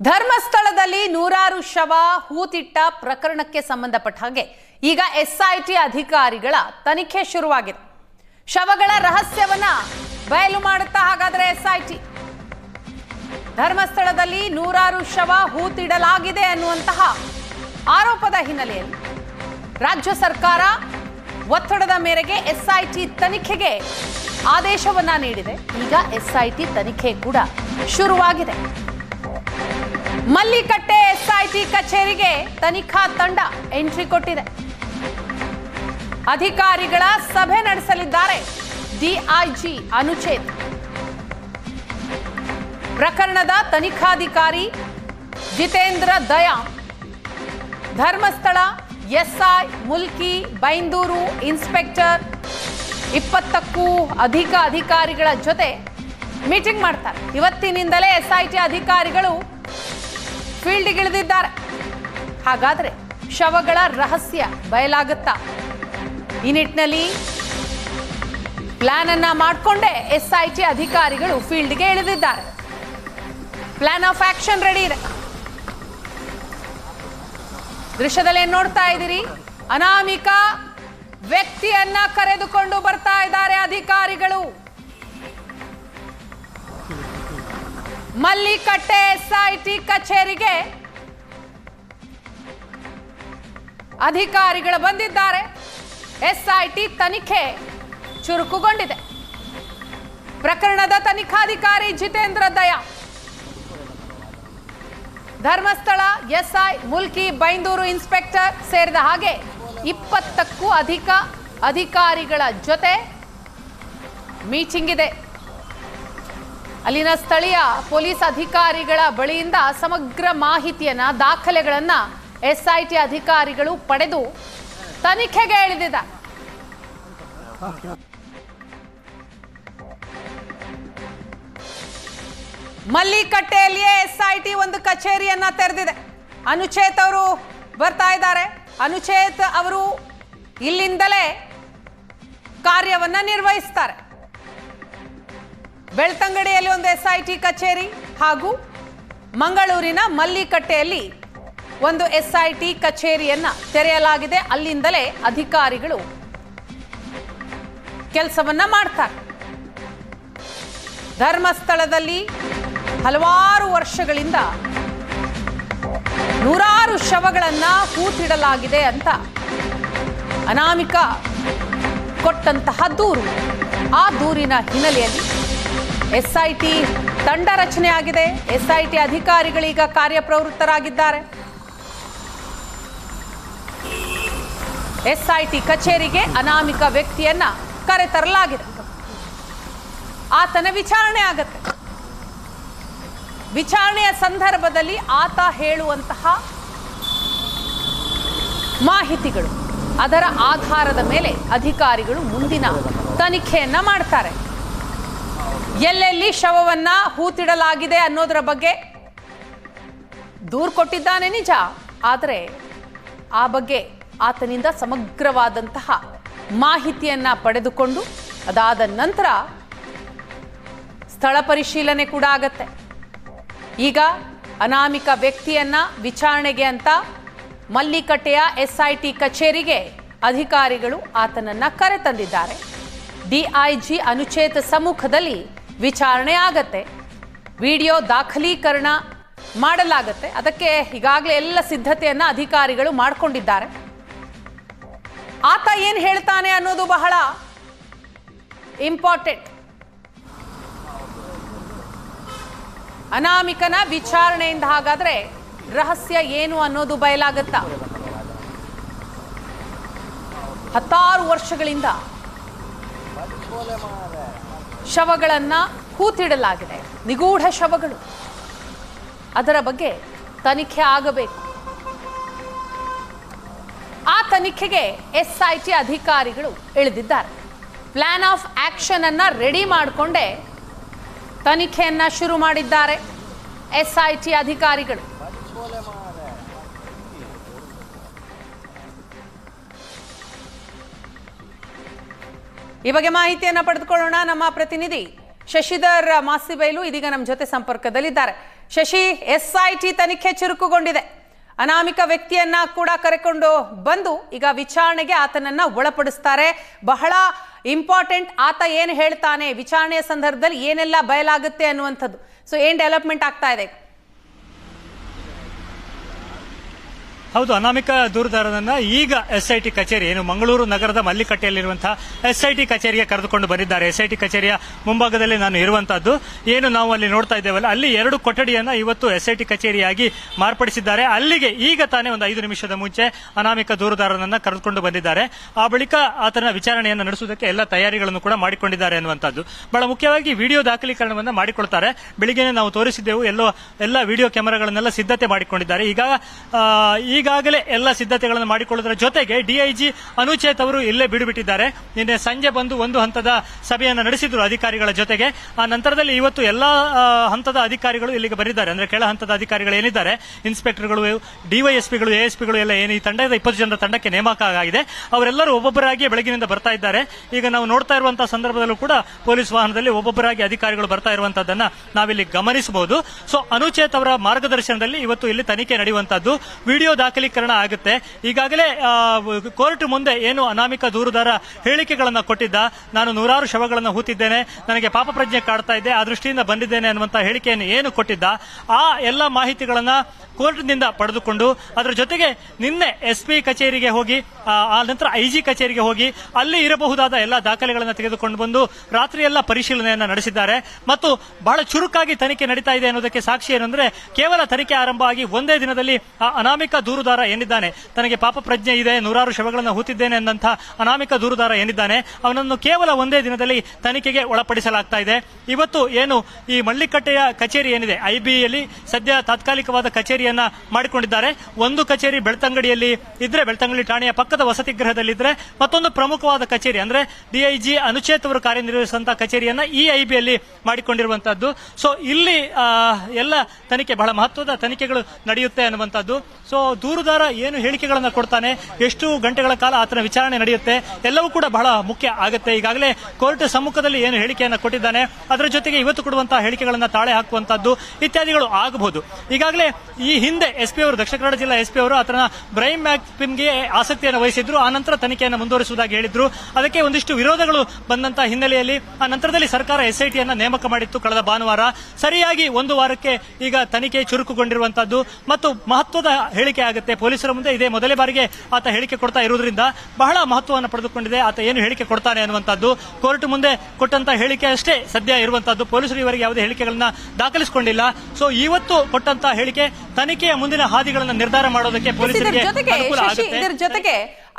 ಧರ್ಮಸ್ಥಳದಲ್ಲಿ ನೂರಾರು ಶವ ಹೂತಿಟ್ಟ ಪ್ರಕರಣಕ್ಕೆ ಸಂಬಂಧಪಟ್ಟ ಹಾಗೆ ಈಗ ಎಸ್ಐಟಿ ಅಧಿಕಾರಿಗಳ ತನಿಖೆ ಶುರುವಾಗಿದೆ. ಶವಗಳ ರಹಸ್ಯವನ್ನ ಬಯಲು ಮಾಡುತ್ತಾ ಹಾಗಾದ್ರೆ ಎಸ್ಐಟಿ ಧರ್ಮಸ್ಥಳದಲ್ಲಿ ನೂರಾರು ಶವ ಹೂತಿಡಲಾಗಿದೆ ಅನ್ನುವಂತಹ ಆರೋಪದ ಹಿನ್ನೆಲೆಯಲ್ಲಿ ರಾಜ್ಯ ಸರ್ಕಾರ ಒತ್ತಡದ ಮೇರೆಗೆ ಎಸ್ಐಟಿ ತನಿಖೆಗೆ ಆದೇಶವನ್ನ ನೀಡಿದೆ. ಈಗ ಎಸ್ಐಟಿ ತನಿಖೆ ಕೂಡ ಶುರುವಾಗಿದೆ. ಮಲ್ಲಿಕಟ್ಟೆ ಎಸ್ಐಟಿ ಕಚೇರಿಗೆ ತನಿಖಾ ತಂಡ ಎಂಟ್ರಿ ಕೊಟ್ಟಿದೆ. ಅಧಿಕಾರಿಗಳ ಸಭೆ ನಡೆಸಲಿದ್ದಾರೆ ಡಿಐಜಿ ಅನುಚೇತ್. ಪ್ರಕರಣದ ತನಿಖಾಧಿಕಾರಿ ಜಿತೇಂದ್ರ ದಯಾ, ಧರ್ಮಸ್ಥಳ ಎಸ್ಐ ಮುಲ್ಕಿ, ಬೈಂದೂರು ಇನ್ಸ್ಪೆಕ್ಟರ್ 20ಕ್ಕೂ ಅಧಿಕ ಅಧಿಕಾರಿಗಳ ಜೊತೆ ಮೀಟಿಂಗ್ ಮಾಡ್ತಾರೆ. ಇವತ್ತಿನಿಂದಲೇ ಎಸ್ಐಟಿ ಅಧಿಕಾರಿಗಳು ಫೀಲ್ಡ್ಗಿಳಿದಿದ್ದಾರೆ. ಹಾಗಾದ್ರೆ ಶವಗಳ ರಹಸ್ಯ ಬಯಲಾಗುತ್ತಾ? ಈ ನಿಟ್ಟಿನಲ್ಲಿ ಪ್ಲಾನ್ ಅನ್ನ ಮಾಡಿಕೊಂಡೇ ಎಸ್ಐಟಿ ಅಧಿಕಾರಿಗಳು ಫೀಲ್ಡ್ಗೆ ಇಳಿದಿದ್ದಾರೆ. ಪ್ಲಾನ್ ಆಫ್ ಆಕ್ಷನ್ ರೆಡಿ ಇದೆ. ದೃಶ್ಯದಲ್ಲಿ ಏನ್ ನೋಡ್ತಾ ಇದ್ದೀರಿ? ಅನಾಮಿಕ ವ್ಯಕ್ತಿಯನ್ನ ಕರೆದುಕೊಂಡು ಬರ್ತಾ ಇದ್ದಾರೆ ಅಧಿಕಾರಿಗಳು. ಮಲ್ಲಿಕಟ್ಟೆ ಎಸ್ಐಟಿ ಕಚೇರಿಗೆ ಅಧಿಕಾರಿಗಳು ಬಂದಿದ್ದಾರೆ. ಎಸ್ಐಟಿ ತನಿಖೆ ಚುರುಕುಗೊಂಡಿದೆ. ಪ್ರಕರಣದ ತನಿಖಾಧಿಕಾರಿ ಜಿತೇಂದ್ರ ದಯಾ, ಧರ್ಮಸ್ಥಳ ಎಸ್ಐ ಮುಲ್ಕಿ, ಬೈಂದೂರು ಇನ್ಸ್ಪೆಕ್ಟರ್ ಸೇರಿದ ಹಾಗೆ 20ಕ್ಕೂ ಅಧಿಕ ಅಧಿಕಾರಿಗಳ ಜೊತೆ ಮೀಟಿಂಗ್ ಇದೆ. ಅಲ್ಲಿನ ಸ್ಥಳೀಯ ಪೊಲೀಸ್ ಅಧಿಕಾರಿಗಳ ಬಳಿಯಿಂದ ಸಮಗ್ರ ಮಾಹಿತಿಯನ್ನ, ದಾಖಲೆಗಳನ್ನ ಎಸ್ಐಟಿ ಅಧಿಕಾರಿಗಳು ಪಡೆದು ತನಿಖೆಗೆ ಇಳಿದಿದ್ದಾರೆ. ಮಲ್ಲಿಕಟ್ಟೆಯಲ್ಲಿಯೇ ಎಸ್ಐಟಿ ಒಂದು ಕಚೇರಿಯನ್ನ ತೆರೆದಿದೆ. ಅನುಚೇತ್ ಅವರು ಬರ್ತಾ ಇದ್ದಾರೆ. ಅನುಚೇತ್ ಅವರು ಇಲ್ಲಿಂದಲೇ ಕಾರ್ಯವನ್ನ ನಿರ್ವಹಿಸ್ತಾರೆ. ಬೆಳ್ತಂಗಡಿಯಲ್ಲಿ ಒಂದು ಎಸ್ಐಟಿ ಕಚೇರಿ ಹಾಗೂ ಮಂಗಳೂರಿನ ಮಲ್ಲಿಕಟ್ಟೆಯಲ್ಲಿ ಒಂದು ಎಸ್ಐಟಿ ಕಚೇರಿಯನ್ನ ತೆರೆಯಲಾಗಿದೆ. ಅಲ್ಲಿಂದಲೇ ಅಧಿಕಾರಿಗಳು ಕೆಲಸವನ್ನ ಮಾಡ್ತಾರೆ. ಧರ್ಮಸ್ಥಳದಲ್ಲಿ ಹಲವಾರು ವರ್ಷಗಳಿಂದ ನೂರಾರು ಶವಗಳನ್ನ ಹೂತಿಡಲಾಗಿದೆ ಅಂತ ಅನಾಮಿಕ ಕೊಟ್ಟಂತಹ ದೂರು. ಆ ದೂರಿನ ಹಿನ್ನೆಲೆಯಲ್ಲಿ ಎಸ್ಐಟಿ ತಂಡ ರಚನೆ ಆಗಿದೆ. ಎಸ್ಐಟಿ ಅಧಿಕಾರಿಗಳೀಗ ಕಾರ್ಯಪ್ರವೃತ್ತರಾಗಿದ್ದಾರೆ. ಎಸ್ಐಟಿ ಕಚೇರಿಗೆ ಅನಾಮಿಕ ವ್ಯಕ್ತಿಯನ್ನ ಕರೆತರಲಾಗಿದೆ. ಆತನ ವಿಚಾರಣೆ ಆಗುತ್ತೆ. ವಿಚಾರಣೆಯ ಸಂದರ್ಭದಲ್ಲಿ ಆತ ಹೇಳುವಂತಹ ಮಾಹಿತಿಗಳು, ಅದರ ಆಧಾರದ ಮೇಲೆ ಅಧಿಕಾರಿಗಳು ಮುಂದಿನ ತನಿಖೆಯನ್ನ ಮಾಡ್ತಾರೆ. ಎಲ್ಲೆಲ್ಲಿ ಶವವನ್ನ ಹೂತಿಡಲಾಗಿದೆ ಅನ್ನೋದರ ಬಗ್ಗೆ ದೂರು ಕೊಟ್ಟಿದ್ದಾನೆ ನಿಜ, ಆದರೆ ಆ ಬಗ್ಗೆ ಆತನಿಂದ ಸಮಗ್ರವಾದಂತಹ ಮಾಹಿತಿಯನ್ನ ಪಡೆದುಕೊಂಡು ಅದಾದ ನಂತರ ಸ್ಥಳ ಪರಿಶೀಲನೆ ಕೂಡ ಆಗತ್ತೆ. ಈಗ ಅನಾಮಿಕ ವ್ಯಕ್ತಿಯನ್ನ ವಿಚಾರಣೆಗೆ ಅಂತ ಮಲ್ಲಿಕಟ್ಟೆಯ ಎಸ್ಐಟಿ ಕಚೇರಿಗೆ ಅಧಿಕಾರಿಗಳು ಆತನನ್ನ ಕರೆತಂದಿದ್ದಾರೆ. ಡಿಐಜಿ ಅನುಚೇತ್ ಸಮ್ಮುಖದಲ್ಲಿ ವಿಚಾರಣೆ ಆಗತ್ತೆ. ವಿಡಿಯೋ ದಾಖಲೀಕರಣ ಮಾಡಲಾಗತ್ತೆ. ಅದಕ್ಕೆ ಈಗಾಗಲೇ ಎಲ್ಲ ಸಿದ್ಧತೆಯನ್ನ ಅಧಿಕಾರಿಗಳು ಮಾಡಿಕೊಂಡಿದ್ದಾರೆ. ಆತ ಏನ್ ಹೇಳ್ತಾನೆ ಅನ್ನೋದು ಬಹಳ ಇಂಪಾರ್ಟೆಂಟ್. ಅನಾಮಿಕನ ವಿಚಾರಣೆಯಿಂದ ಹಾಗಾದ್ರೆ ರಹಸ್ಯ ಏನು ಅನ್ನೋದು ಬಯಲಾಗತ್ತಾ? 10 ವರ್ಷಗಳಿಂದ ಶವಗಳನ್ನ ಹೂತಿಡಲಾಗಿದೆ. ನಿಗೂಢ ಶವಗಳು. ಅದರ ಬಗ್ಗೆ ತನಿಖೆ ಆಗಬೇಕು. ಆ ತನಿಖೆಗೆ ಎಸ್ಐಟಿ ಅಧಿಕಾರಿಗಳು ಇಳಿದಿದ್ದಾರೆ. ಪ್ಲಾನ್ ಆಫ್ ಆಕ್ಷನ್ ಅನ್ನ ರೆಡಿ ಮಾಡಿಕೊಂಡೇ ತನಿಖೆಯನ್ನ ಶುರು ಮಾಡಿದ್ದಾರೆ ಎಸ್ಐಟಿ ಅಧಿಕಾರಿಗಳು. ಈ ಬಗ್ಗೆ ಮಾಹಿತಿಯನ್ನ ಪಡೆದುಕೊಳ್ಳೋಣ. ನಮ್ಮ ಪ್ರತಿನಿಧಿ ಶಶಿಧರ್ ಮಾಸಿಬೈಲು ಇದೀಗ ನಮ್ಮ ಜೊತೆ ಸಂಪರ್ಕದಲ್ಲಿದ್ದಾರೆ. ಶಶಿ, SIT ತನಿಖೆ ಚುರುಕುಗೊಂಡಿದೆ. ಅನಾಮಿಕ ವ್ಯಕ್ತಿಯನ್ನ ಕೂಡ ಕರೆಕೊಂಡು ಬಂದು ಈಗ ವಿಚಾರಣೆಗೆ ಆತನನ್ನ ಒಳಪಡಿಸ್ತಾರೆ. ಬಹಳ ಇಂಪಾರ್ಟೆಂಟ್, ಆತ ಏನು ಹೇಳ್ತಾನೆ, ವಿಚಾರಣೆಯ ಸಂದರ್ಭದಲ್ಲಿ ಏನೆಲ್ಲ ಬಯಲಾಗುತ್ತೆ ಅನ್ನುವಂಥದ್ದು. ಸೊ ಏನ್ ಡೆವಲಪ್ಮೆಂಟ್ ಆಗ್ತಾ ಇದೆ? ಹೌದು, ಅನಾಮಿಕ ದೂರುದಾರನನ್ನ ಈಗ SIT ಕಚೇರಿ, ಏನು ಮಂಗಳೂರು ನಗರದ ಮಲ್ಲಿಕಟ್ಟೆಯಲ್ಲಿರುವಂತಹ SIT ಕಚೇರಿಗೆ ಕರೆದುಕೊಂಡು ಬಂದಿದ್ದಾರೆ. SIT ಕಚೇರಿಯ ಮುಂಭಾಗದಲ್ಲಿ ನಾನು ಇರುವಂತಹದ್ದು. ಏನು ನಾವು ಅಲ್ಲಿ ನೋಡ್ತಾ ಇದ್ದೇವಲ್ಲ, ಅಲ್ಲಿ 2 ಕೊಠಡಿಯನ್ನ ಇವತ್ತು SIT ಕಚೇರಿಯಾಗಿ ಮಾರ್ಪಡಿಸಿದ್ದಾರೆ. ಅಲ್ಲಿಗೆ ಈಗ ತಾನೇ ಒಂದು 5 ನಿಮಿಷದ ಮುಂಚೆ ಅನಾಮಿಕ ದೂರುದಾರನನ್ನ ಕರೆದುಕೊಂಡು ಬಂದಿದ್ದಾರೆ. ಆ ಬಳಿಕ ಆತನ ವಿಚಾರಣೆಯನ್ನು ನಡೆಸುವುದಕ್ಕೆ ಎಲ್ಲ ತಯಾರಿಗಳನ್ನು ಕೂಡ ಮಾಡಿಕೊಂಡಿದ್ದಾರೆ ಅನ್ನುವಂಥದ್ದು. ಬಹಳ ಮುಖ್ಯವಾಗಿ ವಿಡಿಯೋ ದಾಖಲೀಕರಣವನ್ನ ಮಾಡಿಕೊಳ್ತಾರೆ. ಬೆಳಿಗ್ಗೆನೆ ನಾವು ತೋರಿಸಿದ್ದೆವು, ಎಲ್ಲ ವಿಡಿಯೋ ಕ್ಯಾಮೆರಾಗಳನ್ನೆಲ್ಲ ಸಿದ್ಧತೆ ಮಾಡಿಕೊಂಡಿದ್ದಾರೆ. ಈಗಾಗಲೇ ಎಲ್ಲ ಸಿದ್ಧತೆಗಳನ್ನು ಮಾಡಿಕೊಳ್ಳುವುದರ ಜೊತೆಗೆ DIG ಅನುಚೇತ್ ಅವರು ಇಲ್ಲೇ ಬಿಡುಬಿಟ್ಟಿದ್ದಾರೆ. ನಿನ್ನೆ ಸಂಜೆ ಬಂದು ಒಂದು ಹಂತದ ಸಭೆಯನ್ನು ನಡೆಸಿದ್ರು ಅಧಿಕಾರಿಗಳ ಜೊತೆಗೆ. ಆ ನಂತರದಲ್ಲಿ ಇವತ್ತು ಎಲ್ಲಾ ಹಂತದ ಅಧಿಕಾರಿಗಳು ಇಲ್ಲಿಗೆ ಬಂದಿದ್ದಾರೆ. ಅಂದ್ರೆ ಕೆಳ ಹಂತದ ಅಧಿಕಾರಿಗಳು ಏನಿದ್ದಾರೆ, ಇನ್ಸ್ಪೆಕ್ಟರ್ಗಳು, DYSPಗಳು, ASPಗಳು ಎಲ್ಲ ಏನು ಈ ತಂಡದ 20 ಜನರ ತಂಡಕ್ಕೆ ನೇಮಕ ಆಗಿದೆ, ಅವರೆಲ್ಲರೂ ಒಬ್ಬೊಬ್ಬರಾಗಿ ಬೆಳಗಿನಿಂದ ಬರ್ತಾ ಇದ್ದಾರೆ. ಈಗ ನಾವು ನೋಡ್ತಾ ಇರುವಂತಹ ಸಂದರ್ಭದಲ್ಲೂ ಕೂಡ ಪೊಲೀಸ್ ವಾಹನದಲ್ಲಿ ಒಬ್ಬೊಬ್ಬರಾಗಿ ಅಧಿಕಾರಿಗಳು ಬರ್ತಾ ಇರುವಂತದ್ದನ್ನ ನಾವಿಲ್ಲಿ ಗಮನಿಸಬಹುದು. ಸೊ ಅನುಚೇತ್ ಅವರ ಮಾರ್ಗದರ್ಶನದಲ್ಲಿ ಇವತ್ತು ಇಲ್ಲಿ ತನಿಖೆ ನಡೆಯುವಂತದ್ದು, ವಿಡಿಯೋ ದಾಖಲೀಕರಣ ಆಗುತ್ತೆ. ಈಗಾಗಲೇ ಕೋರ್ಟ್ ಮುಂದೆ ಏನು ಅನಾಮಿಕ ದೂರುದಾರ ಹೇಳಿಕೆಗಳನ್ನ ಕೊಟ್ಟಿದ್ದ, ನಾನು 100 ಶವಗಳನ್ನು ಹೂತಿದ್ದೇನೆ, ನನಗೆ ಪಾಪ ಪ್ರಜ್ಞೆ ಕಾಡ್ತಾ ಇದೆ, ಆ ದೃಷ್ಟಿಯಿಂದ ಬಂದಿದ್ದೇನೆ ಅನ್ನುವಂತ ಹೇಳಿಕೆಯನ್ನು ಏನು ಕೊಟ್ಟಿದ್ದ, ಆ ಎಲ್ಲ ಮಾಹಿತಿಗಳನ್ನ ಕೋರ್ಟ್ನಿಂದ ಪಡೆದುಕೊಂಡು ಅದರ ಜೊತೆಗೆ ನಿನ್ನೆ SP ಕಚೇರಿಗೆ ಹೋಗಿ, ಆ ನಂತರ IG ಕಚೇರಿಗೆ ಹೋಗಿ ಅಲ್ಲಿ ಇರಬಹುದಾದ ಎಲ್ಲ ದಾಖಲೆಗಳನ್ನು ತೆಗೆದುಕೊಂಡು ಬಂದು ರಾತ್ರಿ ಎಲ್ಲ ಪರಿಶೀಲನೆಯನ್ನ ನಡೆಸಿದ್ದಾರೆ. ಮತ್ತು ಬಹಳ ಚುರುಕಾಗಿ ತನಿಖೆ ನಡೀತಾ ಇದೆ ಅನ್ನೋದಕ್ಕೆ ಸಾಕ್ಷಿ ಏನಂದ್ರೆ, ಕೇವಲ ತನಿಖೆ ಆರಂಭ ಆಗಿ ಒಂದೇ ದಿನದಲ್ಲಿ ಆ ಅನಾಮಿಕ ದೂರುದಾರ ಏನಿದ್ದಾನೆ, ತನಗೆ ಪಾಪ ಪ್ರಜ್ಞೆ ಇದೆ, 100 ಶವಗಳನ್ನು ಹೂತಿದ್ದೇನೆ ಅನ್ನಂತ ಅನಾಮಿಕ ದೂರುದಾರ ಏನಿದ್ದಾನೆ, ಅವನನ್ನು ಕೇವಲ ಒಂದೇ ದಿನದಲ್ಲಿ ತನಿಖೆಗೆ ಒಳಪಡಿಸಲಾಗ್ತಾ ಇದೆ. ಇವತ್ತು ಏನು ಈ ಮಳ್ಳಿಕಟ್ಟೆಯ ಕಚೇರಿ ಏನಿದೆ, IBಯಲ್ಲಿ ಸದ್ಯ ತಾತ್ಕಾಲಿಕವಾದ ಕಚೇರಿಯನ್ನ ಮಾಡಿಕೊಂಡಿದ್ದಾರೆ. ಒಂದು ಕಚೇರಿ ಬೆಳ್ತಂಗಡಿಯಲ್ಲಿ ಇದ್ರೆ, ಬೆಳ್ತಂಗಡಿ ಠಾಣೆಯ ಪಕ್ಕದ ವಸತಿ ಗೃಹದಲ್ಲಿದ್ರೆ, ಮತ್ತೊಂದು ಪ್ರಮುಖವಾದ ಕಚೇರಿ ಅಂದ್ರೆ DIG ಅನುಚೇತ್ ಅವರು ಕಾರ್ಯನಿರ್ವಹಿಸುವಂತಹ ಕಚೇರಿಯನ್ನ ಈ IBಯಲ್ಲಿ ಮಾಡಿಕೊಂಡಿರುವಂತಹದ್ದು. ಸೊ ಇಲ್ಲಿ ಎಲ್ಲ ತನಿಖೆ, ಬಹಳ ಮಹತ್ವದ ತನಿಖೆಗಳು ನಡೆಯುತ್ತೆ ಅನ್ನುವಂಥದ್ದು. ಸೊ ದೂರುದಾರ ಏನು ಹೇಳಿಕೆಗಳನ್ನ ಕೊಡ್ತಾನೆ, ಎಷ್ಟು ಗಂಟೆಗಳ ಕಾಲ ಆತನ ವಿಚಾರಣೆ ನಡೆಯುತ್ತೆ, ಎಲ್ಲವೂ ಕೂಡ ಬಹಳ ಮುಖ್ಯ ಆಗುತ್ತೆ. ಈಗಾಗಲೇ ಕೋರ್ಟ್ ಸಮ್ಮುಖದಲ್ಲಿ ಏನು ಹೇಳಿಕೆಯನ್ನ ಕೊಟ್ಟಿದ್ದಾನೆ, ಅದರ ಜೊತೆಗೆ ಇವತ್ತು ಕೊಡುವಂತಹ ಹೇಳಿಕೆಗಳನ್ನ ತಾಳೆ ಹಾಕುವಂತದ್ದು ಇತ್ಯಾದಿಗಳು ಆಗಬಹುದು. ಈಗಾಗಲೇ ಈ ಹಿಂದೆ SP ಅವರು, ದಕ್ಷಿಣ ಕನ್ನಡ ಜಿಲ್ಲಾ SP ಅವರು ಆತನ ಬ್ರೈನ್ ಮ್ಯಾಪಿಂಗ್ಗೆ ಆಸಕ್ತಿಯನ್ನು ವಹಿಸಿದ್ರು. ಆ ನಂತರ ತನಿಖೆಯನ್ನು ಮುಂದುವರಿಸುವುದಾಗಿ ಹೇಳಿದ್ರು. ಅದಕ್ಕೆ ಒಂದಿಷ್ಟು ವಿರೋಧಗಳು ಬಂದಂತಹ ಹಿನ್ನೆಲೆಯಲ್ಲಿ ಆ ನಂತರದಲ್ಲಿ ಸರ್ಕಾರ SIT ಅನ್ನ ನೇಮಕ ಮಾಡಿತ್ತು ಕಳೆದ ಭಾನುವಾರ. ಸರಿಯಾಗಿ ಒಂದು ವಾರಕ್ಕೆ ಈಗ ತನಿಖೆ ಚುರುಕುಗೊಂಡಿರುವಂತದ್ದು ಮತ್ತು ಮಹತ್ವದ ಹೇಳಿಕೆ ಆಗುತ್ತೆ. ಪೊಲೀಸರ ಮುಂದೆ ಇದೇ ಮೊದಲೇ ಬಾರಿಗೆ ಆತ ಹೇಳಿಕೆ ಕೊಡ್ತಾ ಇರುವುದರಿಂದ ಬಹಳ ಮಹತ್ವವನ್ನು ಪಡೆದುಕೊಂಡಿದೆ. ಆತ ಏನು ಹೇಳಿಕೆ ಕೊಡ್ತಾನೆ ಅನ್ನುವಂಥದ್ದು ಕೋರ್ಟ್ ಮುಂದೆ ಕೊಟ್ಟಂತ ಹೇಳಿಕೆ ಅಷ್ಟೇ ಸದ್ಯ ಇರುವಂತದ್ದು. ಪೊಲೀಸರು ಇವರಿಗೆ ಯಾವುದೇ ಹೇಳಿಕೆಗಳನ್ನ ದಾಖಲಿಸಿಕೊಂಡಿಲ್ಲ. ಸೊ ಇವತ್ತು ಕೊಟ್ಟಂತ ಹೇಳಿಕೆ ತನಿಖೆಯ ಮುಂದಿನ ಹಾದಿಗಳನ್ನು ನಿರ್ಧಾರ ಮಾಡೋದಕ್ಕೆ ಪೊಲೀಸರಿಗೆ ಅನುಕೂಲ ಆಗುತ್ತೆ. ಇದರ ಜೊತೆಗೆ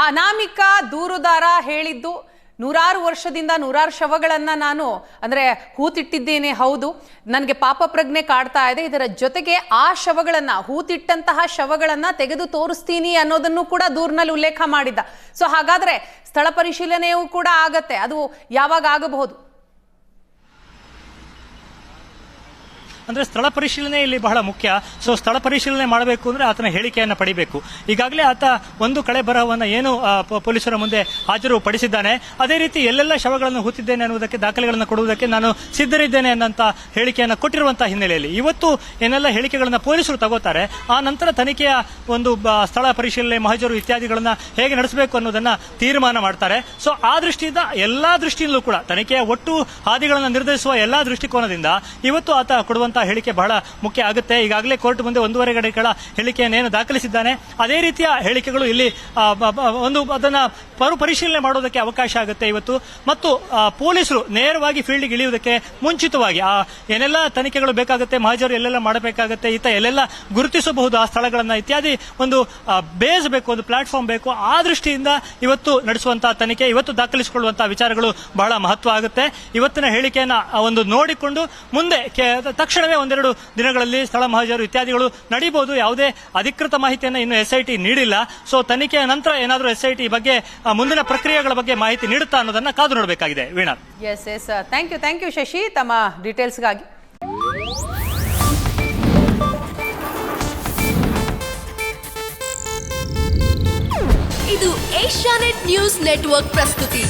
ಅನಾಮಿಕ ದೂರುದಾರ ಹೇಳಿದ್ದು, 100 ವರ್ಷದಿಂದ 100 ಶವಗಳನ್ನ ನಾನು ಅಂದ್ರೆ ಹೂತಿಟ್ಟಿದ್ದೇನೆ, ಹೌದು, ನನಗೆ ಪಾಪ ಪ್ರಜ್ಞೆ ಕಾಡ್ತಾ ಇದೆ, ಇದರ ಜೊತೆಗೆ ಆ ಶವಗಳನ್ನ, ಹೂತಿಟ್ಟಂತಹ ಶವಗಳನ್ನ ತೆಗೆದು ತೋರಿಸ್ತೀನಿ ಅನ್ನೋದನ್ನು ಕೂಡ ದೂರಿನಲ್ಲಿ ಉಲ್ಲೇಖ ಮಾಡಿದ್ದ. ಸೊ ಹಾಗಾದ್ರೆ ಸ್ಥಳ ಪರಿಶೀಲನೆಯೂ ಕೂಡ ಆಗತ್ತೆ, ಅದು ಯಾವಾಗ ಆಗಬಹುದು? ಅಂದ್ರೆ ಸ್ಥಳ ಪರಿಶೀಲನೆ ಇಲ್ಲಿ ಬಹಳ ಮುಖ್ಯ. ಸೊ ಸ್ಥಳ ಪರಿಶೀಲನೆ ಮಾಡಬೇಕು ಅಂದ್ರೆ ಆತನ ಹೇಳಿಕೆಯನ್ನ ಪಡಿಬೇಕು. ಈಗಾಗಲೇ ಆತ ಒಂದು ಕಳೆ ಬರಹವನ್ನ ಏನು ಪೊಲೀಸರ ಮುಂದೆ ಹಾಜರು ಪಡಿಸಿದ್ದಾನೆ, ಅದೇ ರೀತಿ ಎಲ್ಲೆಲ್ಲ ಶವಗಳನ್ನು ಹೂತಿದ್ದೇನೆ ಅನ್ನುವುದಕ್ಕೆ ದಾಖಲೆಗಳನ್ನು ಕೊಡುವುದಕ್ಕೆ ನಾನು ಸಿದ್ಧರಿದ್ದೇನೆ ಅನ್ನಂತ ಹೇಳಿಕೆಯನ್ನ ಕೊಟ್ಟಿರುವಂತಹ ಹಿನ್ನೆಲೆಯಲ್ಲಿ ಇವತ್ತು ಏನೆಲ್ಲ ಹೇಳಿಕೆಗಳನ್ನ ಪೊಲೀಸರು ತಗೋತಾರೆ, ಆ ನಂತರ ತನಿಖೆಯ ಒಂದು ಸ್ಥಳ ಪರಿಶೀಲನೆ, ಮಹಜರು ಇತ್ಯಾದಿಗಳನ್ನ ಹೇಗೆ ನಡೆಸಬೇಕು ಅನ್ನೋದನ್ನ ತೀರ್ಮಾನ ಮಾಡ್ತಾರೆ. ಸೊ ಆ ದೃಷ್ಟಿಯಿಂದ ಎಲ್ಲಾ ದೃಷ್ಟಿಯಲ್ಲೂ ಕೂಡ ತನಿಖೆಯ ಒಟ್ಟು ಹಾದಿಗಳನ್ನು ನಿರ್ಧರಿಸುವ ಎಲ್ಲಾ ದೃಷ್ಟಿಕೋನದಿಂದ ಇವತ್ತು ಆತ ಕೊಡುವಂತಹ ಹೇಳಿಕೆ ಬಹಳ ಮುಖ್ಯ ಆಗುತ್ತೆ. ಈಗಾಗಲೇ ಕೋರ್ಟ್ ಮುಂದೆ 1.5 ಗಂಟೆಗಳ ಹೇಳಿಕೆಯನ್ನೇನು ದಾಖಲಿಸಿದ್ದಾನೆ, ಅದೇ ರೀತಿಯ ಹೇಳಿಕೆಗಳು ಇಲ್ಲಿ ಒಂದು ಅದನ್ನ ಪರಿಶೀಲನೆ ಮಾಡೋದಕ್ಕೆ ಅವಕಾಶ ಆಗುತ್ತೆ ಇವತ್ತು. ಮತ್ತು ಪೊಲೀಸರು ನೇರವಾಗಿ ಫೀಲ್ಡ್ಗೆ ಇಳಿಯುವುದಕ್ಕೆ ಮುಂಚಿತವಾಗಿ ಏನೆಲ್ಲ ತನಿಖೆಗಳು ಬೇಕಾಗುತ್ತೆ, ಮಹಜರು ಎಲ್ಲೆಲ್ಲ ಮಾಡಬೇಕಾಗುತ್ತೆ, ಎಲ್ಲೆಲ್ಲ ಗುರುತಿಸಬಹುದು ಆ ಸ್ಥಳಗಳನ್ನ ಇತ್ಯಾದಿ ಒಂದು ಬೇಸ್ ಬೇಕು, ಒಂದು ಪ್ಲಾಟ್ಫಾರ್ಮ್ ಬೇಕು. ಆ ದೃಷ್ಟಿಯಿಂದ ಇವತ್ತು ನಡೆಸುವಂತಹ ತನಿಖೆ, ಇವತ್ತು ದಾಖಲಿಸಿಕೊಳ್ಳುವಂತಹ ವಿಚಾರಗಳು ಬಹಳ ಮಹತ್ವ ಆಗುತ್ತೆ. ಇವತ್ತಿನ ಹೇಳಿಕೆಯನ್ನ ಒಂದು ನೋಡಿಕೊಂಡು ಮುಂದೆ ತಕ್ಷಣವೇ 1-2 ದಿನಗಳಲ್ಲಿ ಸ್ಥಳ ಮಹಜರು ಇತ್ಯಾದಿಗಳು ನಡೀಬಹುದು. ಯಾವುದೇ ಅಧಿಕೃತ ಮಾಹಿತಿಯನ್ನು ಇನ್ನು SIT ನೀಡಿಲ್ಲ. ಸೊ ತನಿಖೆಯ ನಂತರ ಏನಾದರೂ SIT ಬಗ್ಗೆ ಮುಂದಿನ ಪ್ರಕ್ರಿಯೆಗಳ ಬಗ್ಗೆ ಮಾಹಿತಿ ನೀಡುತ್ತಾ ಅನ್ನೋದನ್ನ ಕಾದು ನೋಡಬೇಕಾಗಿದೆ. Veena. Yes thank you Shashi ತಮ್ಮ ಡೀಟೇಲ್ಸ್ಗಾಗಿ. ಇದು ಏಷ್ಯಾನೆಟ್ ನ್ಯೂಸ್ ನೆಟ್ವರ್ಕ್ ಪ್ರಸ್ತುತಿ.